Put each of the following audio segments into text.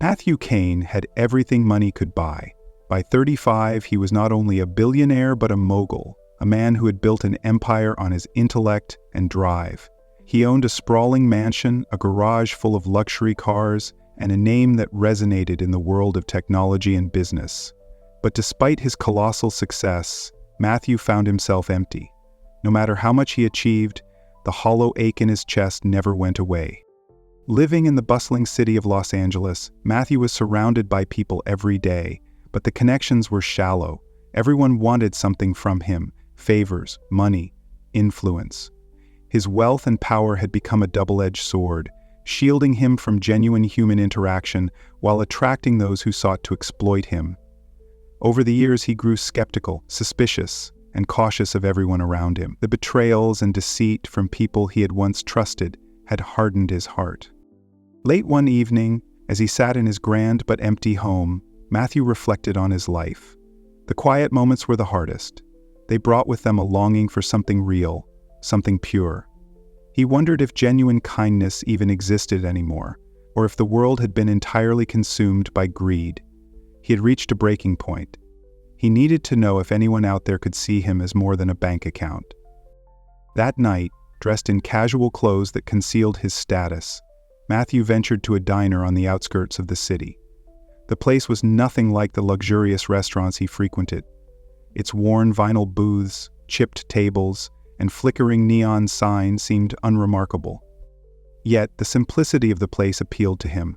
Matthew Kane had everything money could buy. By 35, he was not only a billionaire but a mogul, a man who had built an empire on his intellect and drive. He owned a sprawling mansion, a garage full of luxury cars, and a name that resonated in the world of technology and business. But despite his colossal success, Matthew found himself empty. No matter how much he achieved, the hollow ache in his chest never went away. Living in the bustling city of Los Angeles, Matthew was surrounded by people every day, but the connections were shallow. Everyone wanted something from him: favors, money, influence. His wealth and power had become a double-edged sword, shielding him from genuine human interaction while attracting those who sought to exploit him. Over the years, he grew skeptical, suspicious, and cautious of everyone around him. The betrayals and deceit from people he had once trusted had hardened his heart. Late one evening, as he sat in his grand but empty home, Matthew reflected on his life. The quiet moments were the hardest. They brought with them a longing for something real, something pure. He wondered if genuine kindness even existed anymore, or if the world had been entirely consumed by greed. He had reached a breaking point. He needed to know if anyone out there could see him as more than a bank account. That night, dressed in casual clothes that concealed his status, Matthew ventured to a diner on the outskirts of the city. The place was nothing like the luxurious restaurants he frequented. Its worn vinyl booths, chipped tables, and flickering neon signs seemed unremarkable. Yet the simplicity of the place appealed to him.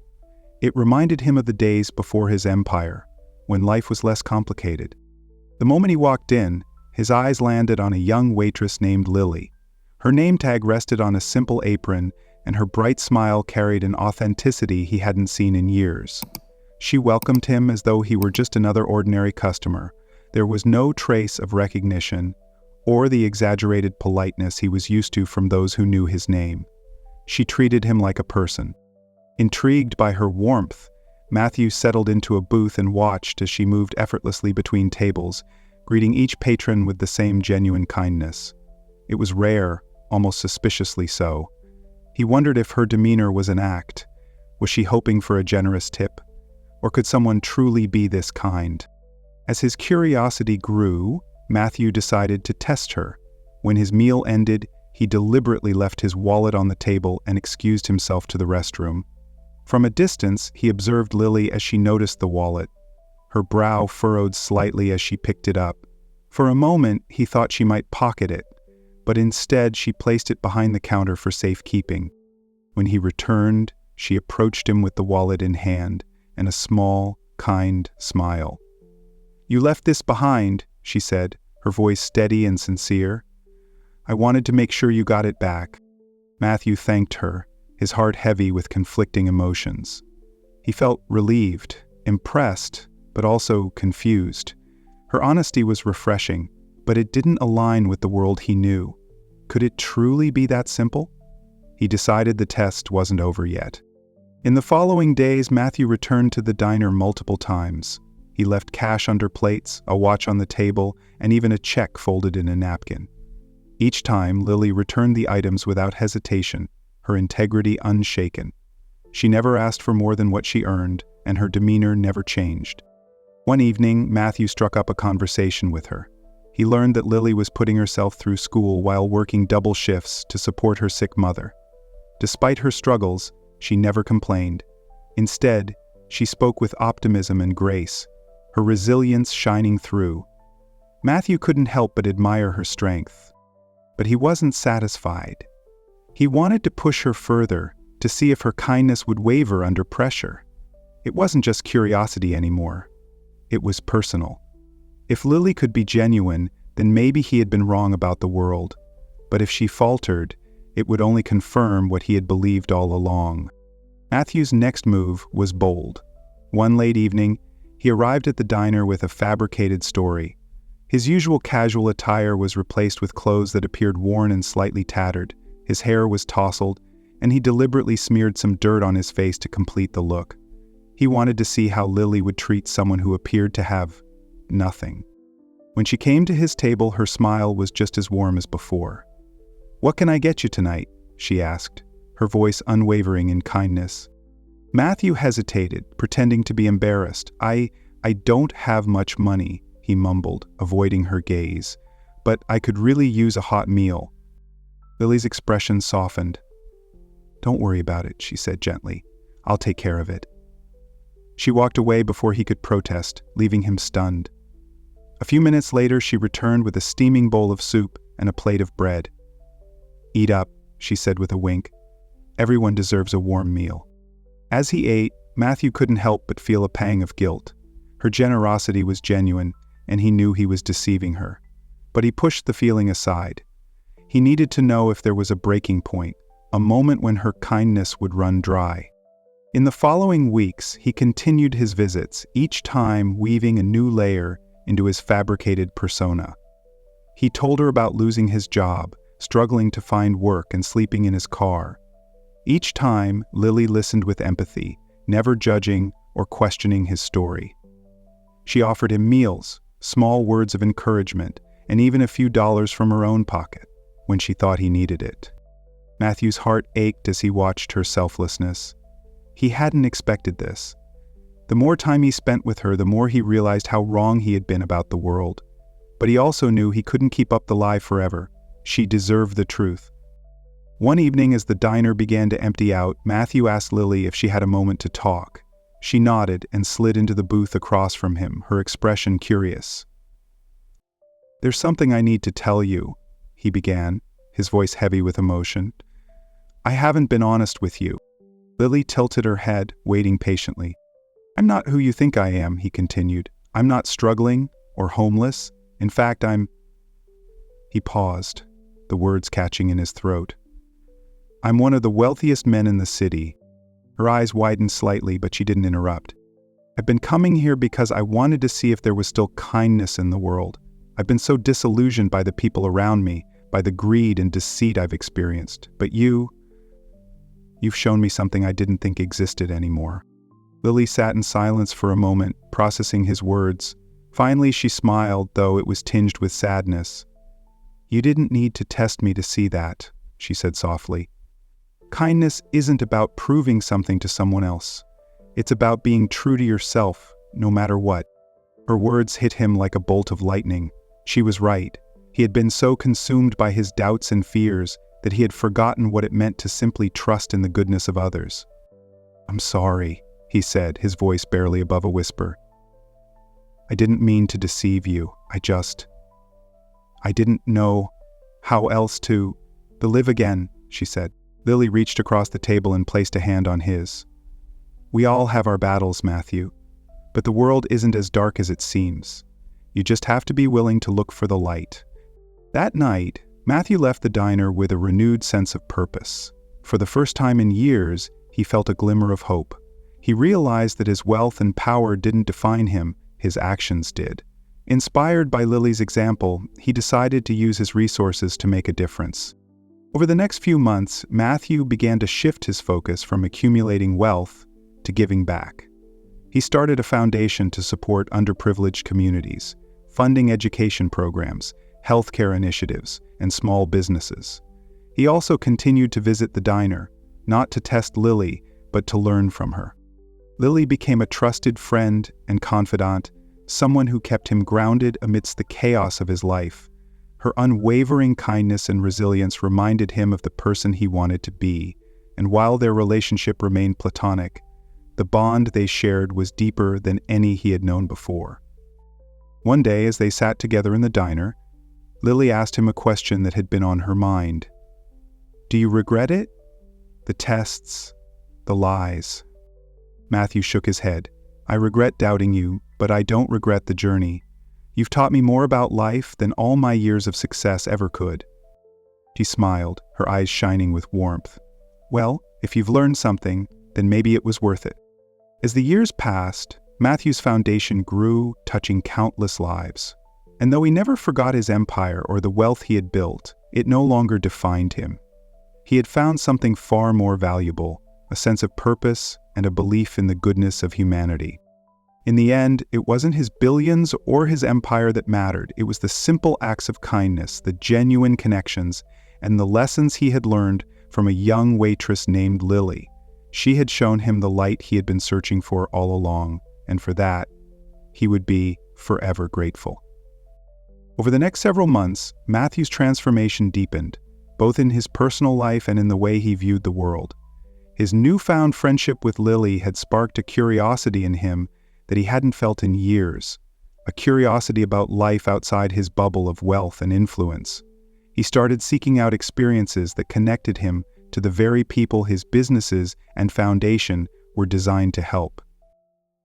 It reminded him of the days before his empire, when life was less complicated. The moment he walked in, his eyes landed on a young waitress named Lily. Her name tag rested on a simple apron, and her bright smile carried an authenticity he hadn't seen in years. She welcomed him as though he were just another ordinary customer. There was no trace of recognition or the exaggerated politeness he was used to from those who knew his name. She treated him like a person. Intrigued by her warmth, Matthew settled into a booth and watched as she moved effortlessly between tables, greeting each patron with the same genuine kindness. It was rare, almost suspiciously so. He wondered if her demeanor was an act. Was she hoping for a generous tip? Or could someone truly be this kind? As his curiosity grew, Matthew decided to test her. When his meal ended, he deliberately left his wallet on the table and excused himself to the restroom. From a distance, he observed Lily as she noticed the wallet. Her brow furrowed slightly as she picked it up. For a moment, he thought she might pocket it, but instead she placed it behind the counter for safekeeping. When he returned, she approached him with the wallet in hand and a small, kind smile. "You left this behind," she said, her voice steady and sincere. "I wanted to make sure you got it back." Matthew thanked her, his heart heavy with conflicting emotions. He felt relieved, impressed, but also confused. Her honesty was refreshing, but it didn't align with the world he knew. Could it truly be that simple? He decided the test wasn't over yet. In the following days, Matthew returned to the diner multiple times. He left cash under plates, a watch on the table, and even a check folded in a napkin. Each time, Lily returned the items without hesitation, her integrity unshaken. She never asked for more than what she earned, and her demeanor never changed. One evening, Matthew struck up a conversation with her. He learned that Lily was putting herself through school while working double shifts to support her sick mother. Despite her struggles, she never complained. Instead, she spoke with optimism and grace, her resilience shining through. Matthew couldn't help but admire her strength. But he wasn't satisfied. He wanted to push her further, to see if her kindness would waver under pressure. It wasn't just curiosity anymore. It was personal. If Lily could be genuine, then maybe he had been wrong about the world. But if she faltered, it would only confirm what he had believed all along. Matthew's next move was bold. One late evening, he arrived at the diner with a fabricated story. His usual casual attire was replaced with clothes that appeared worn and slightly tattered. His hair was tousled, and he deliberately smeared some dirt on his face to complete the look. He wanted to see how Lily would treat someone who appeared to have nothing. When she came to his table, her smile was just as warm as before. "What can I get you tonight?" she asked, her voice unwavering in kindness. Matthew hesitated, pretending to be embarrassed. I don't have much money, he mumbled, avoiding her gaze. But I could really use a hot meal. Lily's expression softened. Don't worry about it, she said gently. I'll take care of it. She walked away before he could protest, leaving him stunned. A few minutes later, she returned with a steaming bowl of soup and a plate of bread. Eat up, she said with a wink. Everyone deserves a warm meal. As he ate, Matthew couldn't help but feel a pang of guilt. Her generosity was genuine, and he knew he was deceiving her. But he pushed the feeling aside. He needed to know if there was a breaking point, a moment when her kindness would run dry. In the following weeks, he continued his visits, each time weaving a new layer into his fabricated persona. He told her about losing his job, struggling to find work and sleeping in his car. Each time, Lily listened with empathy, never judging or questioning his story. She offered him meals, small words of encouragement, and even a few dollars from her own pocket when she thought he needed it. Matthew's heart ached as he watched her selflessness. He hadn't expected this. The more time he spent with her, the more he realized how wrong he had been about the world. But he also knew he couldn't keep up the lie forever. She deserved the truth. One evening, as the diner began to empty out, Matthew asked Lily if she had a moment to talk. She nodded and slid into the booth across from him, her expression curious. "There's something I need to tell you," he began, his voice heavy with emotion. "I haven't been honest with you." Lily tilted her head, waiting patiently. "I'm not who you think I am," he continued. "I'm not struggling or homeless. In fact, He paused, the words catching in his throat. "I'm one of the wealthiest men in the city." Her eyes widened slightly, but she didn't interrupt. "I've been coming here because I wanted to see if there was still kindness in the world. I've been so disillusioned by the people around me, by the greed and deceit I've experienced. But you've shown me something I didn't think existed anymore." Lily sat in silence for a moment, processing his words. Finally, she smiled, though it was tinged with sadness. "You didn't need to test me to see that," she said softly. "Kindness isn't about proving something to someone else. It's about being true to yourself, no matter what." Her words hit him like a bolt of lightning. She was right. He had been so consumed by his doubts and fears that he had forgotten what it meant to simply trust in the goodness of others. "I'm sorry," he said, his voice barely above a whisper. "I didn't mean to deceive you. I didn't know how else to live again," she said. Lily reached across the table and placed a hand on his. "We all have our battles, Matthew, but the world isn't as dark as it seems. You just have to be willing to look for the light." That night, Matthew left the diner with a renewed sense of purpose. For the first time in years, he felt a glimmer of hope. He realized that his wealth and power didn't define him, his actions did. Inspired by Lily's example, he decided to use his resources to make a difference. Over the next few months, Matthew began to shift his focus from accumulating wealth to giving back. He started a foundation to support underprivileged communities, funding education programs, healthcare initiatives, and small businesses. He also continued to visit the diner, not to test Lily, but to learn from her. Lily became a trusted friend and confidant, someone who kept him grounded amidst the chaos of his life. Her unwavering kindness and resilience reminded him of the person he wanted to be, and while their relationship remained platonic, the bond they shared was deeper than any he had known before. One day, as they sat together in the diner, Lily asked him a question that had been on her mind. "Do you regret it? The tests, the lies?" Matthew shook his head. "I regret doubting you, but I don't regret the journey. You've taught me more about life than all my years of success ever could." She smiled, her eyes shining with warmth. "Well, if you've learned something, then maybe it was worth it." As the years passed, Matthew's foundation grew, touching countless lives. And though he never forgot his empire or the wealth he had built, it no longer defined him. He had found something far more valuable, a sense of purpose and a belief in the goodness of humanity. In the end, it wasn't his billions or his empire that mattered. It was the simple acts of kindness, the genuine connections, and the lessons he had learned from a young waitress named Lily. She had shown him the light he had been searching for all along, and for that, he would be forever grateful. Over the next several months, Matthew's transformation deepened, both in his personal life and in the way he viewed the world. His newfound friendship with Lily had sparked a curiosity in him that he hadn't felt in years, a curiosity about life outside his bubble of wealth and influence. He started seeking out experiences that connected him to the very people his businesses and foundation were designed to help.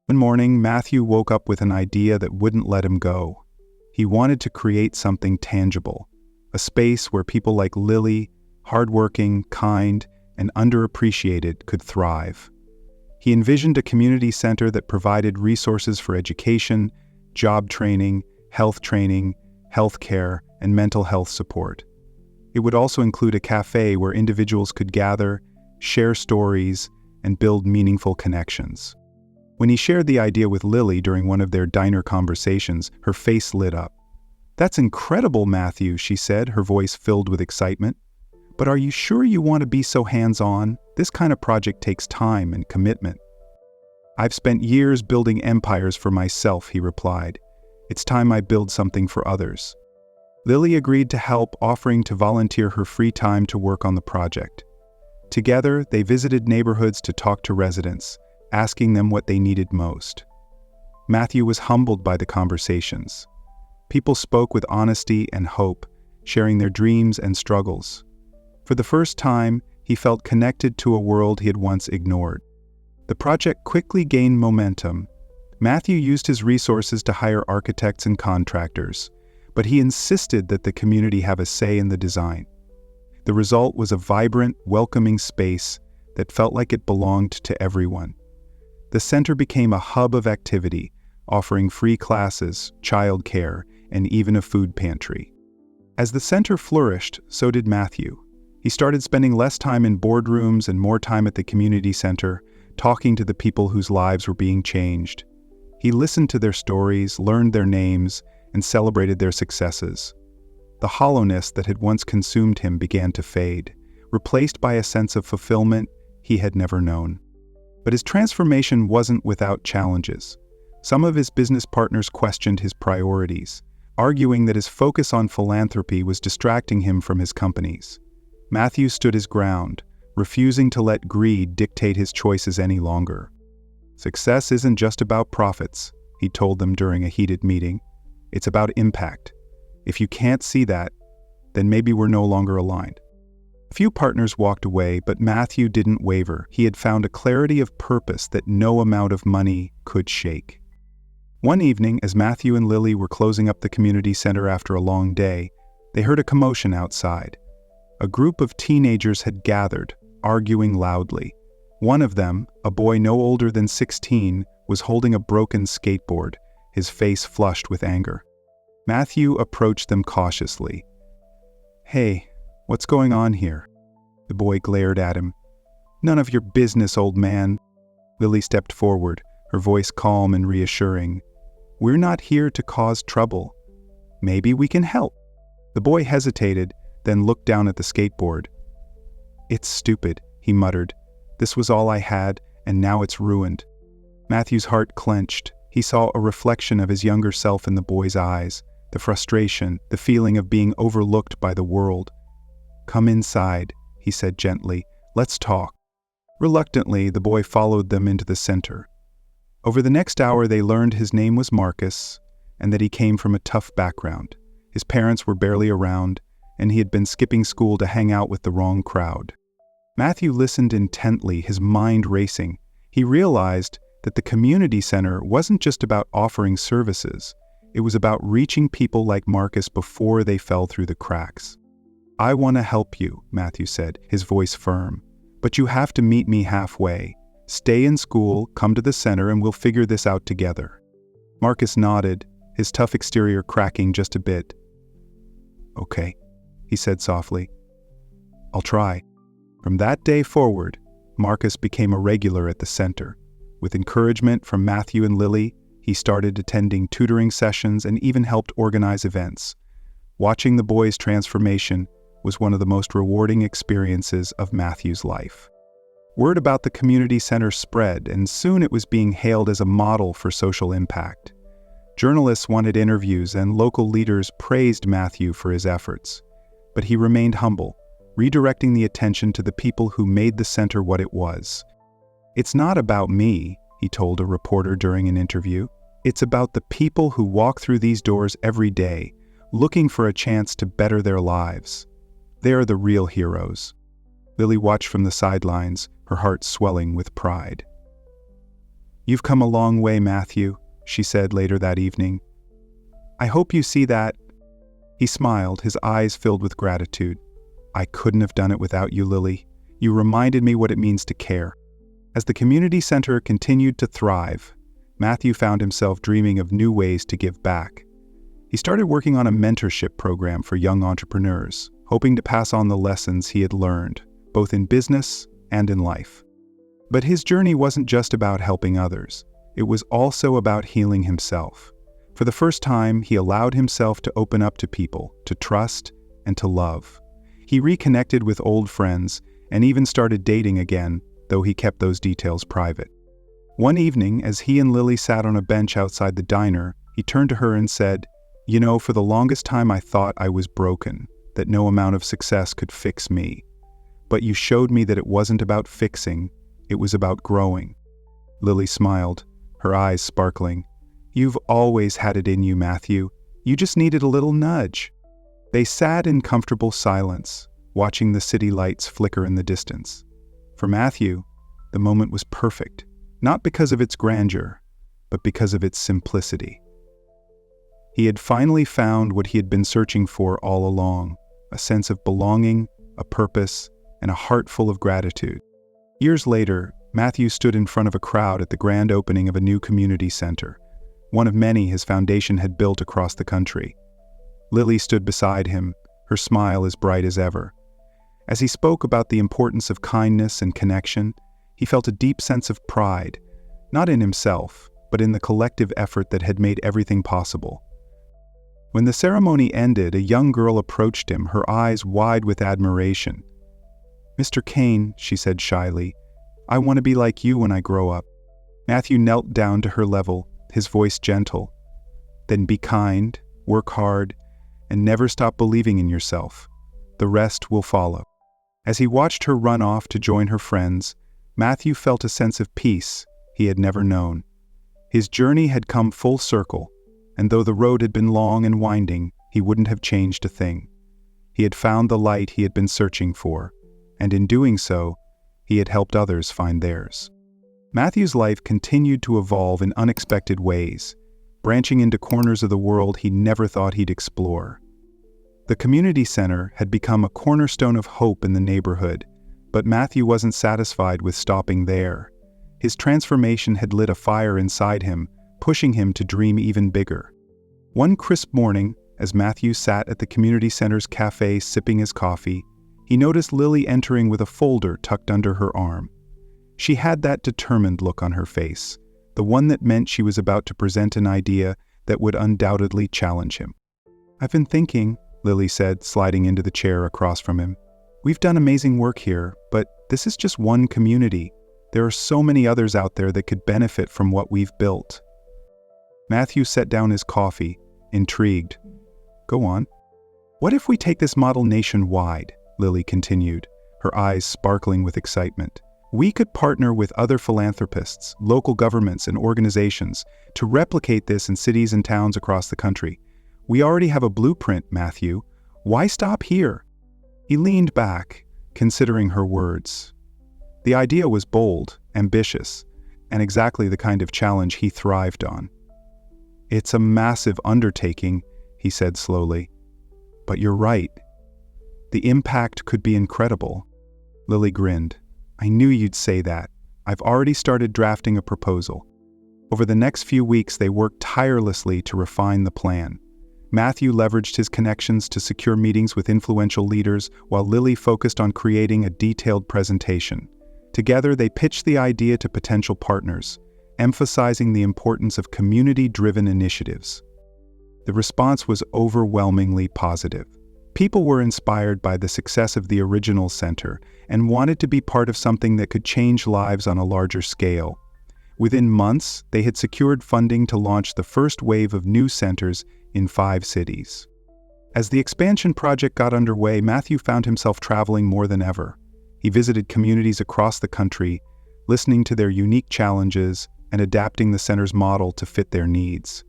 One morning, Matthew woke up with an idea that wouldn't let him go. He wanted to create something tangible, a space where people like Lily, hardworking, kind, and underappreciated, could thrive. He envisioned a community center that provided resources for education, job training, health care, and mental health support. It would also include a cafe where individuals could gather, share stories, and build meaningful connections. When he shared the idea with Lily during one of their diner conversations, her face lit up. "That's incredible, Matthew," she said, her voice filled with excitement. "But are you sure you want to be so hands-on? This kind of project takes time and commitment." "I've spent years building empires for myself," he replied. "It's time I build something for others." Lily agreed to help, offering to volunteer her free time to work on the project. Together, they visited neighborhoods to talk to residents, asking them what they needed most. Matthew was humbled by the conversations. People spoke with honesty and hope, sharing their dreams and struggles. For the first time, he felt connected to a world he had once ignored. The project quickly gained momentum. Matthew used his resources to hire architects and contractors, but he insisted that the community have a say in the design. The result was a vibrant, welcoming space that felt like it belonged to everyone. The center became a hub of activity, offering free classes, childcare, and even a food pantry. As the center flourished, so did Matthew. He started spending less time in boardrooms and more time at the community center, talking to the people whose lives were being changed. He listened to their stories, learned their names, and celebrated their successes. The hollowness that had once consumed him began to fade, replaced by a sense of fulfillment he had never known. But his transformation wasn't without challenges. Some of his business partners questioned his priorities, arguing that his focus on philanthropy was distracting him from his companies. Matthew stood his ground, refusing to let greed dictate his choices any longer. "Success isn't just about profits," he told them during a heated meeting. "It's about impact. If you can't see that, then maybe we're no longer aligned." A few partners walked away, but Matthew didn't waver. He had found a clarity of purpose that no amount of money could shake. One evening, as Matthew and Lily were closing up the community center after a long day, they heard a commotion outside. A group of teenagers had gathered, arguing loudly. One of them, a boy no older than 16, was holding a broken skateboard, his face flushed with anger. Matthew approached them cautiously. "Hey, what's going on here?" The boy glared at him. "None of your business, old man." Lily stepped forward, her voice calm and reassuring. "We're not here to cause trouble. Maybe we can help." The boy hesitated, then looked down at the skateboard. "It's stupid," he muttered. "This was all I had, and now it's ruined." Matthew's heart clenched. He saw a reflection of his younger self in the boy's eyes, the frustration, the feeling of being overlooked by the world. "Come inside," he said gently. "Let's talk." Reluctantly, the boy followed them into the center. Over the next hour, they learned his name was Marcus, and that he came from a tough background. His parents were barely around, and he had been skipping school to hang out with the wrong crowd. Matthew listened intently, his mind racing. He realized that the community center wasn't just about offering services. It was about reaching people like Marcus before they fell through the cracks. "I want to help you," Matthew said, his voice firm. "But you have to meet me halfway. Stay in school, come to the center, and we'll figure this out together." Marcus nodded, his tough exterior cracking just a bit. "Okay," he said softly. "I'll try." From that day forward, Marcus became a regular at the center. With encouragement from Matthew and Lily, he started attending tutoring sessions and even helped organize events. Watching the boy's transformation was one of the most rewarding experiences of Matthew's life. Word about the community center spread, and soon it was being hailed as a model for social impact. Journalists wanted interviews, and local leaders praised Matthew for his efforts. But he remained humble, redirecting the attention to the people who made the center what it was. "It's not about me," he told a reporter during an interview. "It's about the people who walk through these doors every day, looking for a chance to better their lives. They're the real heroes." Lily watched from the sidelines, her heart swelling with pride. "You've come a long way, Matthew," she said later that evening. "I hope you see that." He smiled, his eyes filled with gratitude. "I couldn't have done it without you, Lily. You reminded me what it means to care." As the community center continued to thrive, Matthew found himself dreaming of new ways to give back. He started working on a mentorship program for young entrepreneurs, hoping to pass on the lessons he had learned, both in business and in life. But his journey wasn't just about helping others. It was also about healing himself. For the first time, he allowed himself to open up to people, to trust, and to love. He reconnected with old friends and even started dating again, though he kept those details private. One evening, as he and Lily sat on a bench outside the diner, he turned to her and said, "You know, for the longest time I thought I was broken, that no amount of success could fix me. But you showed me that it wasn't about fixing, it was about growing." Lily smiled, her eyes sparkling. "You've always had it in you, Matthew. You just needed a little nudge." They sat in comfortable silence, watching the city lights flicker in the distance. For Matthew, the moment was perfect, not because of its grandeur, but because of its simplicity. He had finally found what he had been searching for all along, a sense of belonging, a purpose, and a heart full of gratitude. Years later, Matthew stood in front of a crowd at the grand opening of a new community center, one of many his foundation had built across the country. Lily stood beside him, her smile as bright as ever. As he spoke about the importance of kindness and connection, he felt a deep sense of pride, not in himself, but in the collective effort that had made everything possible. When the ceremony ended, a young girl approached him, her eyes wide with admiration. "Mr. Kane," she said shyly, "I want to be like you when I grow up." Matthew knelt down to her level, his voice gentle. "Then be kind, work hard, and never stop believing in yourself. The rest will follow." As he watched her run off to join her friends, Matthew felt a sense of peace he had never known. His journey had come full circle, and though the road had been long and winding, he wouldn't have changed a thing. He had found the light he had been searching for, and in doing so, he had helped others find theirs. Matthew's life continued to evolve in unexpected ways, branching into corners of the world he never thought he'd explore. The community center had become a cornerstone of hope in the neighborhood, but Matthew wasn't satisfied with stopping there. His transformation had lit a fire inside him, pushing him to dream even bigger. One crisp morning, as Matthew sat at the community center's cafe sipping his coffee, he noticed Lily entering with a folder tucked under her arm. She had that determined look on her face, the one that meant she was about to present an idea that would undoubtedly challenge him. "I've been thinking," Lily said, sliding into the chair across from him. "We've done amazing work here, but this is just one community. There are so many others out there that could benefit from what we've built." Matthew set down his coffee, intrigued. "Go on." "What if we take this model nationwide?" Lily continued, her eyes sparkling with excitement. "We could partner with other philanthropists, local governments, and organizations to replicate this in cities and towns across the country. We already have a blueprint, Matthew. Why stop here?" He leaned back, considering her words. The idea was bold, ambitious, and exactly the kind of challenge he thrived on. "It's a massive undertaking," he said slowly. "But you're right. The impact could be incredible." Lily grinned. "I knew you'd say that. I've already started drafting a proposal." Over the next few weeks, they worked tirelessly to refine the plan. Matthew leveraged his connections to secure meetings with influential leaders, while Lily focused on creating a detailed presentation. Together, they pitched the idea to potential partners, emphasizing the importance of community-driven initiatives. The response was overwhelmingly positive. People were inspired by the success of the original center and wanted to be part of something that could change lives on a larger scale. Within months, they had secured funding to launch the first wave of new centers in 5 cities. As the expansion project got underway, Matthew found himself traveling more than ever. He visited communities across the country, listening to their unique challenges and adapting the center's model to fit their needs.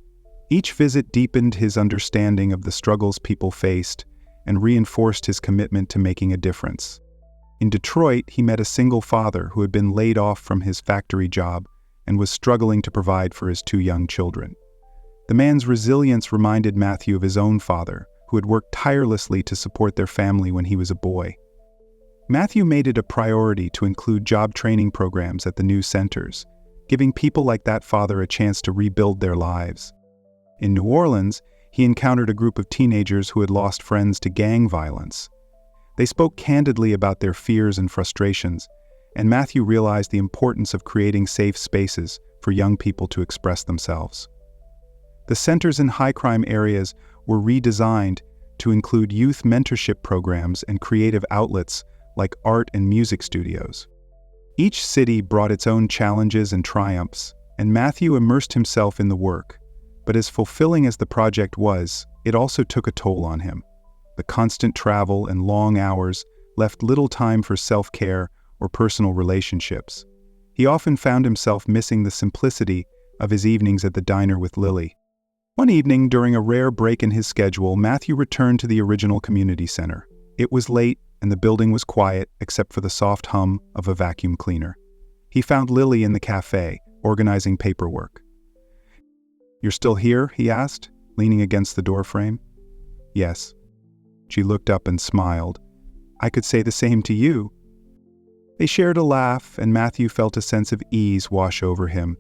Each visit deepened his understanding of the struggles people faced and reinforced his commitment to making a difference. In Detroit, he met a single father who had been laid off from his factory job and was struggling to provide for his 2 young children. The man's resilience reminded Matthew of his own father, who had worked tirelessly to support their family when he was a boy. Matthew made it a priority to include job training programs at the new centers, giving people like that father a chance to rebuild their lives. In New Orleans, he encountered a group of teenagers who had lost friends to gang violence. They spoke candidly about their fears and frustrations, and Matthew realized the importance of creating safe spaces for young people to express themselves. The centers in high-crime areas were redesigned to include youth mentorship programs and creative outlets like art and music studios. Each city brought its own challenges and triumphs, and Matthew immersed himself in the work. But as fulfilling as the project was, it also took a toll on him. The constant travel and long hours left little time for self-care or personal relationships. He often found himself missing the simplicity of his evenings at the diner with Lily. One evening, during a rare break in his schedule, Matthew returned to the original community center. It was late, and the building was quiet except for the soft hum of a vacuum cleaner. He found Lily in the cafe, organizing paperwork. "You're still here?" he asked, leaning against the doorframe. "Yes." She looked up and smiled. "I could say the same to you." They shared a laugh, and Matthew felt a sense of ease wash over him.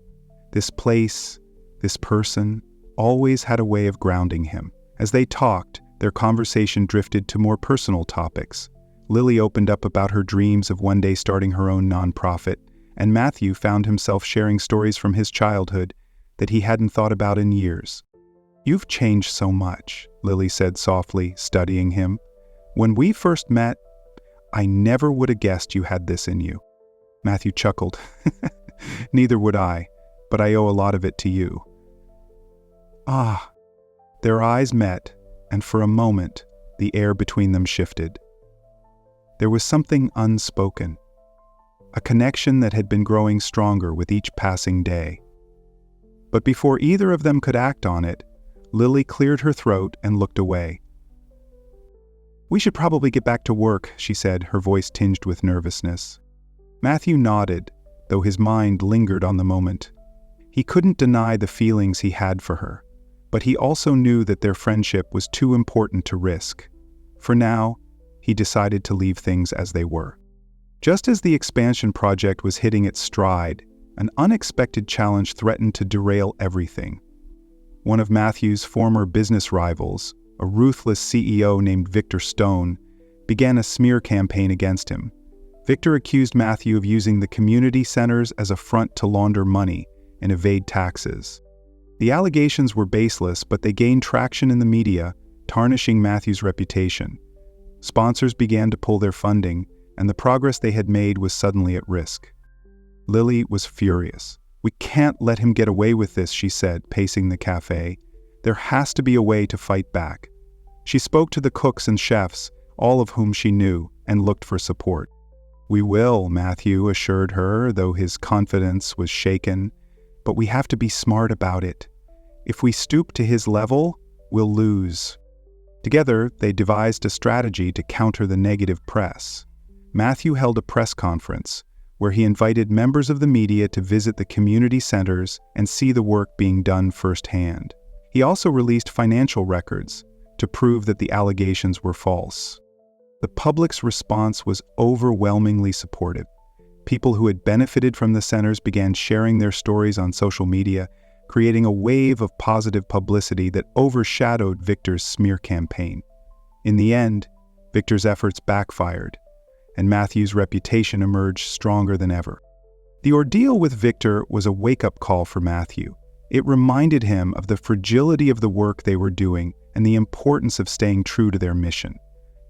This place, this person, always had a way of grounding him. As they talked, their conversation drifted to more personal topics. Lily opened up about her dreams of one day starting her own nonprofit, and Matthew found himself sharing stories from his childhood that he hadn't thought about in years. "You've changed so much," Lily said softly, studying him. "When we first met, I never would have guessed you had this in you." Matthew chuckled. "Neither would I, but I owe a lot of it to you." Ah! Their eyes met, and for a moment, the air between them shifted. There was something unspoken, a connection that had been growing stronger with each passing day. But before either of them could act on it, Lily cleared her throat and looked away. "We should probably get back to work," she said, her voice tinged with nervousness. Matthew nodded, though his mind lingered on the moment. He couldn't deny the feelings he had for her, but he also knew that their friendship was too important to risk. For now, he decided to leave things as they were. Just as the expansion project was hitting its stride, an unexpected challenge threatened to derail everything. One of Matthew's former business rivals, a ruthless CEO named Victor Stone, began a smear campaign against him. Victor accused Matthew of using the community centers as a front to launder money and evade taxes. The allegations were baseless, but they gained traction in the media, tarnishing Matthew's reputation. Sponsors began to pull their funding, and the progress they had made was suddenly at risk. Lily was furious. "We can't let him get away with this," she said, pacing the cafe. "There has to be a way to fight back." She spoke to the cooks and chefs, all of whom she knew, and looked for support. "We will," Matthew assured her, though his confidence was shaken. "But we have to be smart about it. If we stoop to his level, we'll lose." Together, they devised a strategy to counter the negative press. Matthew held a press conference, where he invited members of the media to visit the community centers and see the work being done firsthand. He also released financial records to prove that the allegations were false. The public's response was overwhelmingly supportive. People who had benefited from the centers began sharing their stories on social media, creating a wave of positive publicity that overshadowed Victor's smear campaign. In the end, Victor's efforts backfired, and Matthew's reputation emerged stronger than ever. The ordeal with Victor was a wake-up call for Matthew. It reminded him of the fragility of the work they were doing and the importance of staying true to their mission.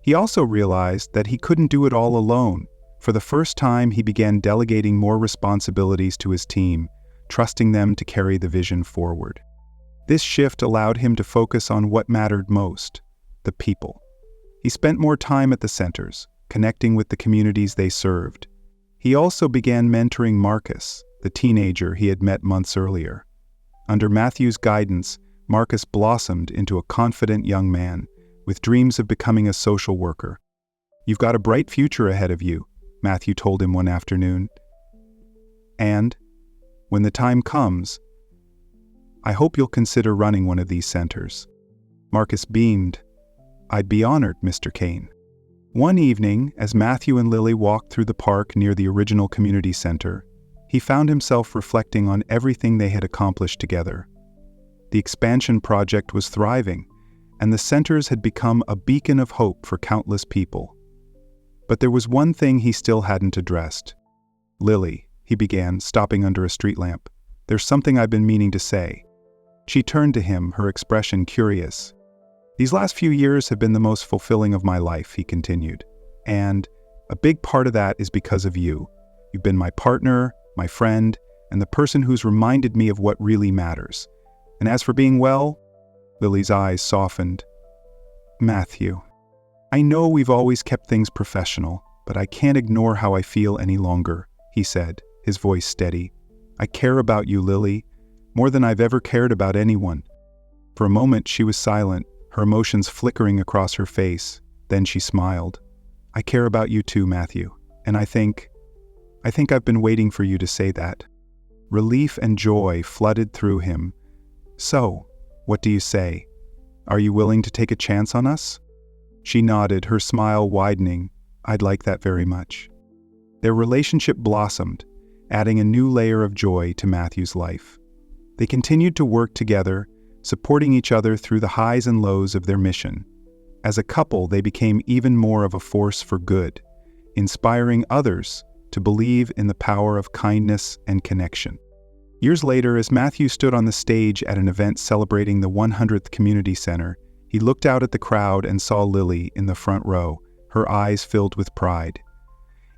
He also realized that he couldn't do it all alone. For the first time, he began delegating more responsibilities to his team, trusting them to carry the vision forward. This shift allowed him to focus on what mattered most: the people. He spent more time at the centers, connecting with the communities they served. He also began mentoring Marcus, the teenager he had met months earlier. Under Matthew's guidance, Marcus blossomed into a confident young man, with dreams of becoming a social worker. "You've got a bright future ahead of you," Matthew told him one afternoon. "And, when the time comes, I hope you'll consider running one of these centers." Marcus beamed. "I'd be honored, Mr. Kane." One evening, as Matthew and Lily walked through the park near the original community center, he found himself reflecting on everything they had accomplished together. The expansion project was thriving, and the centers had become a beacon of hope for countless people. But there was one thing he still hadn't addressed. "Lily," he began, stopping under a street lamp, "there's something I've been meaning to say." She turned to him, her expression curious. "These last few years have been the most fulfilling of my life," he continued. "And a big part of that is because of you. You've been my partner, my friend, and the person who's reminded me of what really matters. And as for being well," Lily's eyes softened. "Matthew, I know we've always kept things professional, but I can't ignore how I feel any longer," he said, his voice steady. "I care about you, Lily, more than I've ever cared about anyone." For a moment she was silent, her emotions flickering across her face. Then she smiled. "I care about you too, Matthew, and I think I've been waiting for you to say that." Relief and joy flooded through him. "So, what do you say? Are you willing to take a chance on us?" She nodded, her smile widening. "I'd like that very much." Their relationship blossomed, adding a new layer of joy to Matthew's life. They continued to work together, supporting each other through the highs and lows of their mission. As a couple, they became even more of a force for good, inspiring others to believe in the power of kindness and connection. Years later, as Matthew stood on the stage at an event celebrating the 100th Community Center, he looked out at the crowd and saw Lily in the front row, her eyes filled with pride.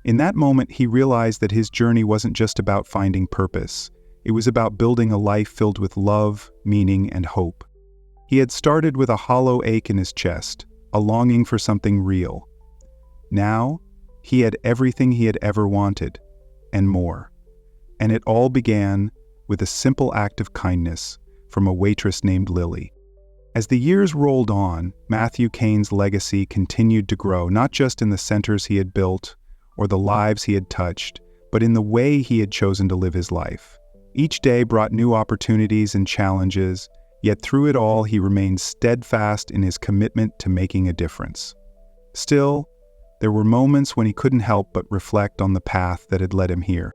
In that moment, he realized that his journey wasn't just about finding purpose. It was about building a life filled with love, meaning, and hope. He had started with a hollow ache in his chest, a longing for something real. Now, he had everything he had ever wanted, and more. And it all began with a simple act of kindness from a waitress named Lily. As the years rolled on, Matthew Kane's legacy continued to grow, not just in the centers he had built or the lives he had touched, but in the way he had chosen to live his life. Each day brought new opportunities and challenges, yet through it all he remained steadfast in his commitment to making a difference. Still, there were moments when he couldn't help but reflect on the path that had led him here.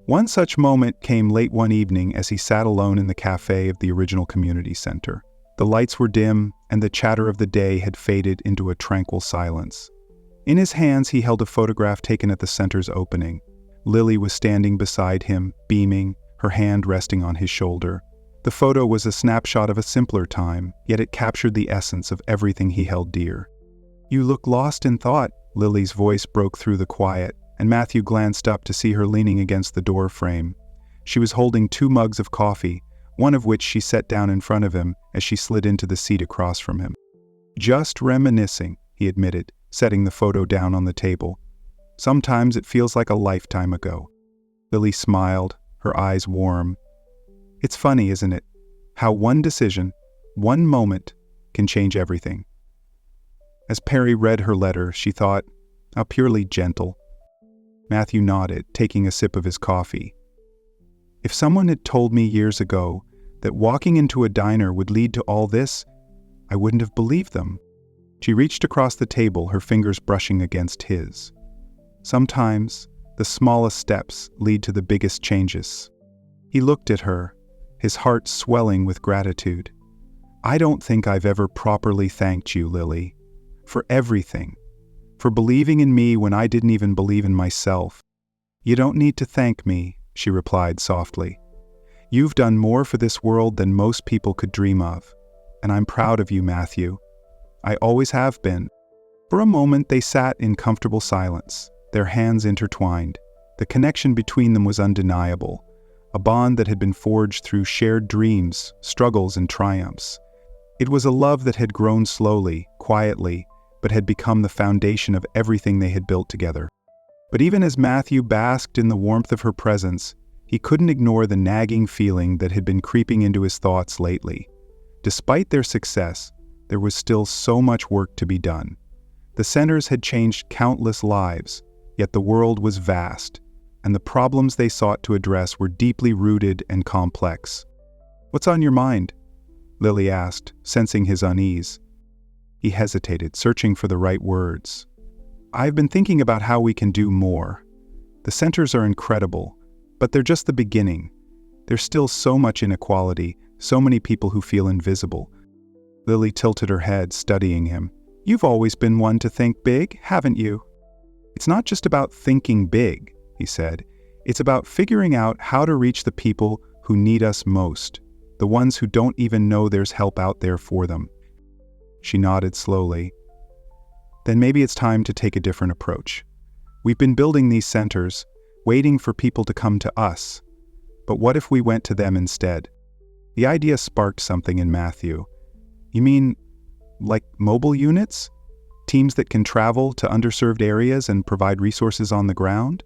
One such moment came late one evening as he sat alone in the cafe of the original community center. The lights were dim, and the chatter of the day had faded into a tranquil silence. In his hands he held a photograph taken at the center's opening. Lily was standing beside him, beaming, her hand resting on his shoulder. The photo was a snapshot of a simpler time, yet it captured the essence of everything he held dear. "You look lost in thought," Lily's voice broke through the quiet, and Matthew glanced up to see her leaning against the door frame. She was holding 2 mugs of coffee, one of which she set down in front of him as she slid into the seat across from him. "Just reminiscing," he admitted, setting the photo down on the table. "Sometimes it feels like a lifetime ago." Lily smiled, her eyes warm. "It's funny, isn't it? How one decision, one moment, can change everything." As Perry read her letter, she thought, how purely gentle. Matthew nodded, taking a sip of his coffee. "If someone had told me years ago that walking into a diner would lead to all this, I wouldn't have believed them." She reached across the table, her fingers brushing against his. "Sometimes, the smallest steps lead to the biggest changes." He looked at her, his heart swelling with gratitude. "I don't think I've ever properly thanked you, Lily, for everything, for believing in me when I didn't even believe in myself." "You don't need to thank me," she replied softly. "You've done more for this world than most people could dream of, and I'm proud of you, Matthew. I always have been." For a moment, they sat in comfortable silence, their hands intertwined. The connection between them was undeniable, a bond that had been forged through shared dreams, struggles, and triumphs. It was a love that had grown slowly, quietly, but had become the foundation of everything they had built together. But even as Matthew basked in the warmth of her presence, he couldn't ignore the nagging feeling that had been creeping into his thoughts lately. Despite their success, there was still so much work to be done. The centers had changed countless lives, yet the world was vast, and the problems they sought to address were deeply rooted and complex. "What's on your mind?" Lily asked, sensing his unease. He hesitated, searching for the right words. "I've been thinking about how we can do more. The centers are incredible, but they're just the beginning. There's still so much inequality, so many people who feel invisible." Lily tilted her head, studying him. "You've always been one to think big, haven't you?" "It's not just about thinking big," he said. "It's about figuring out how to reach the people who need us most, the ones who don't even know there's help out there for them." She nodded slowly. "Then maybe it's time to take a different approach. We've been building these centers, waiting for people to come to us. But what if we went to them instead?" The idea sparked something in Matthew. "You mean, like mobile units? Teams that can travel to underserved areas and provide resources on the ground?"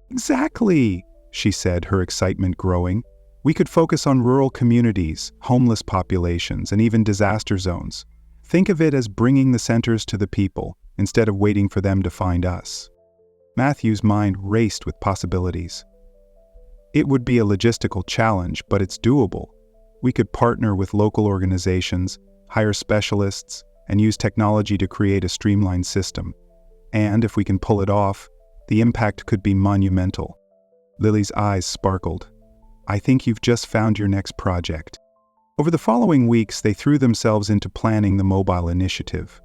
"Exactly," she said, her excitement growing. "We could focus on rural communities, homeless populations, and even disaster zones. Think of it as bringing the centers to the people, instead of waiting for them to find us." Matthew's mind raced with possibilities. "It would be a logistical challenge, but it's doable. We could partner with local organizations, hire specialists, and use technology to create a streamlined system. And if we can pull it off, the impact could be monumental." Lily's eyes sparkled. "I think you've just found your next project." Over the following weeks, they threw themselves into planning the mobile initiative.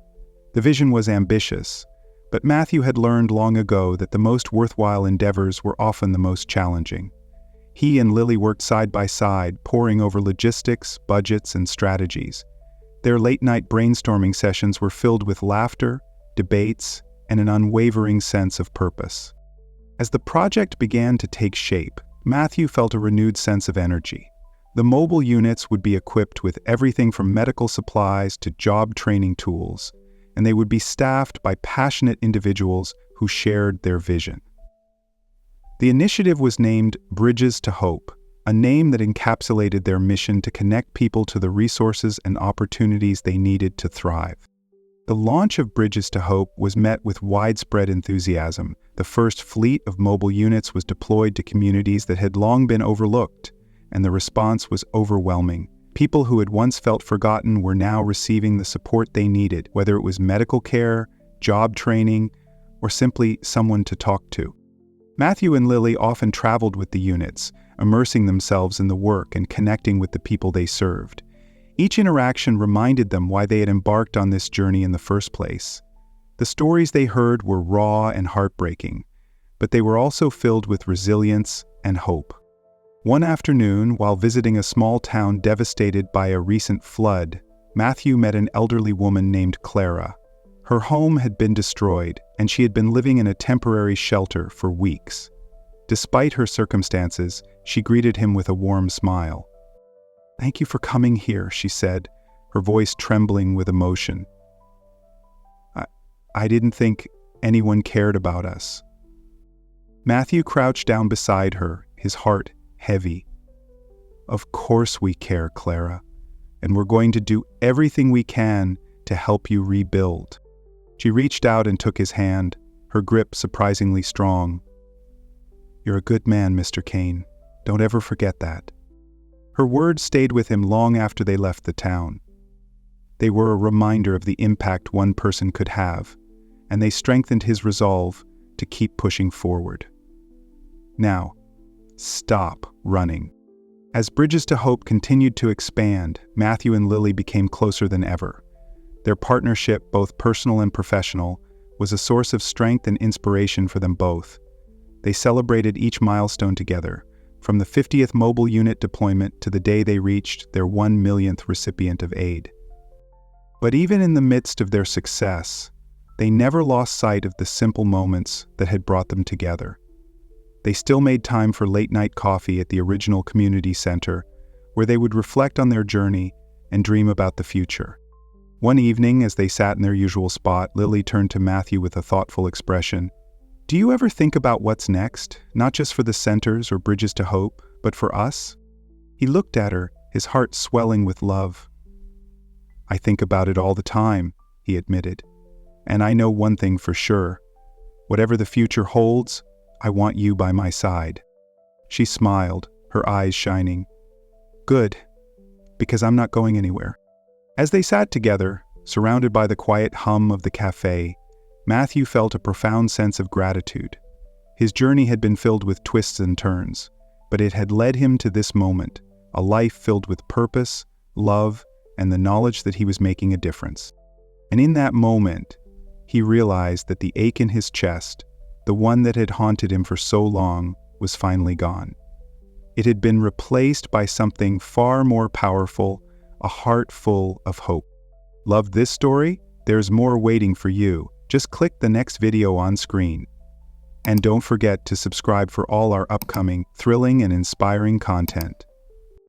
The vision was ambitious, but Matthew had learned long ago that the most worthwhile endeavors were often the most challenging. He and Lily worked side by side, poring over logistics, budgets, and strategies. Their late-night brainstorming sessions were filled with laughter, debates, and an unwavering sense of purpose. As the project began to take shape, Matthew felt a renewed sense of energy. The mobile units would be equipped with everything from medical supplies to job training tools, and they would be staffed by passionate individuals who shared their vision. The initiative was named Bridges to Hope, a name that encapsulated their mission to connect people to the resources and opportunities they needed to thrive. The launch of Bridges to Hope was met with widespread enthusiasm. The first fleet of mobile units was deployed to communities that had long been overlooked, and the response was overwhelming. People who had once felt forgotten were now receiving the support they needed, whether it was medical care, job training, or simply someone to talk to. Matthew and Lily often traveled with the units, immersing themselves in the work and connecting with the people they served. Each interaction reminded them why they had embarked on this journey in the first place. The stories they heard were raw and heartbreaking, but they were also filled with resilience and hope. One afternoon, while visiting a small town devastated by a recent flood, Matthew met an elderly woman named Clara. Her home had been destroyed, and she had been living in a temporary shelter for weeks. Despite her circumstances, she greeted him with a warm smile. "Thank you for coming here," she said, her voice trembling with emotion. I didn't think anyone cared about us." Matthew crouched down beside her, his heart heavy. "Of course we care, Clara, and we're going to do everything we can to help you rebuild." She reached out and took his hand, her grip surprisingly strong. "You're a good man, Mr. Kane. Don't ever forget that." Her words stayed with him long after they left the town. They were a reminder of the impact one person could have, and they strengthened his resolve to keep pushing forward. Now, stop running. As Bridges to Hope continued to expand, Matthew and Lily became closer than ever. Their partnership, both personal and professional, was a source of strength and inspiration for them both. They celebrated each milestone together, from the 50th mobile unit deployment to the day they reached their 1 millionth recipient of aid. But even in the midst of their success, they never lost sight of the simple moments that had brought them together. They still made time for late-night coffee at the original community center, where they would reflect on their journey and dream about the future. One evening, as they sat in their usual spot, Lily turned to Matthew with a thoughtful expression. "Do you ever think about what's next, not just for the centers or bridges to hope, but for us?" He looked at her, his heart swelling with love. "I think about it all the time," he admitted. "And I know one thing for sure. Whatever the future holds, I want you by my side." She smiled, her eyes shining. "Good, because I'm not going anywhere." As they sat together, surrounded by the quiet hum of the cafe, Matthew felt a profound sense of gratitude. His journey had been filled with twists and turns, but it had led him to this moment, a life filled with purpose, love, and the knowledge that he was making a difference. And in that moment, he realized that the ache in his chest, the one that had haunted him for so long, was finally gone. It had been replaced by something far more powerful, a heart full of hope. Love this story? There's more waiting for you. Just click the next video on screen. And don't forget to subscribe for all our upcoming, thrilling and inspiring content.